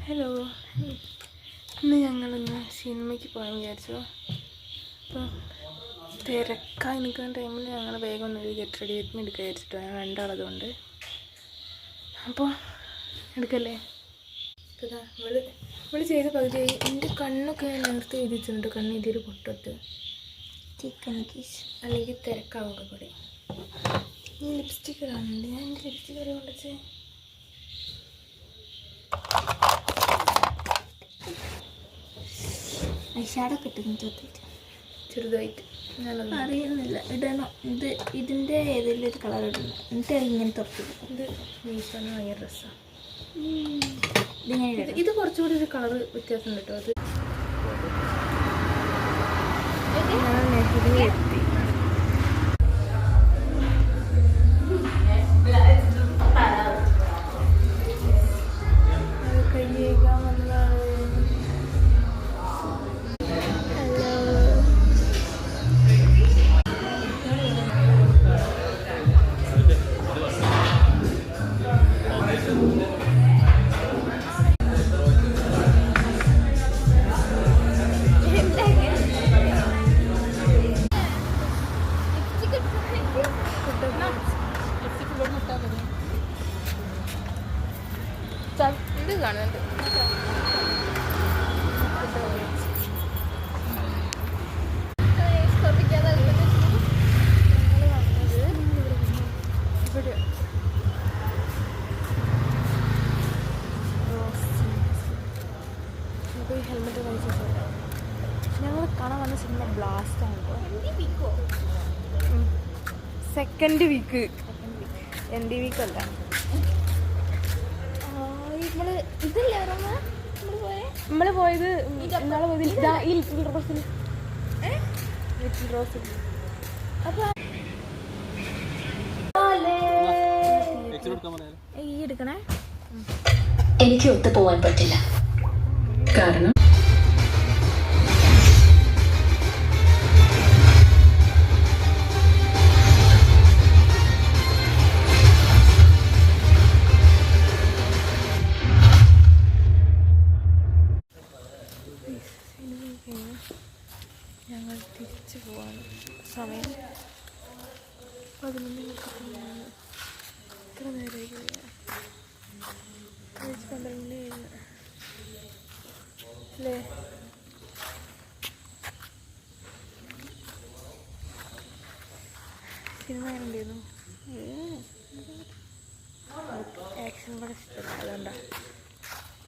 Hello, ഇന്ന് ഞങ്ങളൊന്ന് സിനിമയ്ക്ക് പോകാൻ വിചാരിച്ചു. അപ്പോൾ തിരക്കായി നിൽക്കുന്ന ടൈമിൽ ഞങ്ങൾ വേഗം ഒന്നൊരു ഗെറ്റ് റെഡി വിത്ത് മീ എടുക്കാൻ വിചാരിച്ചിട്ടോ. ഞങ്ങൾ രണ്ടാളതുകൊണ്ട് അപ്പോൾ എടുക്കല്ലേ. ഇതാ ഇവള് ചെയ്ത പകുതിയായി. എൻ്റെ കണ്ണൊക്കെ നേരത്തെ എഴുതിച്ചിട്ടുണ്ട്. കണ്ണ് ഇതിൽ പൊട്ടത്ത് ചിക്കൻ കീസ് അല്ലെങ്കിൽ തിരക്കാവൊക്കെ കൂടെ. ഈ ലിപ്സ്റ്റിക്ക് കാണുന്നുണ്ട്. ഞാൻ എൻ്റെ ലിപ്സ്റ്റിക്ക് വരെ കൊണ്ടുവച്ചേ. ഐഷാഡോ കിട്ടുന്നു ചെറുതായിട്ട് അറിയുന്നില്ല. ഇടണം. ഇതിൻ്റെ ഏതെങ്കിലും ഒരു കളർ ഇടണം. എന്നിട്ട് ഇങ്ങനെ തുറക്കും. ഇത് മീഷോന്ന് വാങ്ങിയ ഡ്രസ്സാണ്. ഇത് കുറച്ചുകൂടി ഒരു കളർ വ്യത്യാസം കേട്ടോ. അത് എത്തി. കയ്യേക്കാൻ വന്നതാണ്. ഇത് കാണുന്നുണ്ട്. ഹെൽമെറ്റ് കഴിച്ചിട്ട് ഞങ്ങൾ കാണാൻ വന്ന സിനിമ ബ്ലാസ്റ്റാണ്. സെക്കൻഡ് വീക്ക് എന്ത് വീക്കല്ല. നമ്മള് പോയത് ഇന്നാളെ പോയത് ഈ ലിറ്റിൽ റോസിൽ. ഈ എടുക്കണേ. എനിക്ക് ഒത്തു പോവാൻ പറ്റില്ല. കാരണം ഞങ്ങൾ തിരിച്ചു പോവാണ്. സമയം 11 ഇത്ര നേരമായി. 12 അല്ലേ? സിനിമ എങ്ങനെയുണ്ടായിരുന്നു?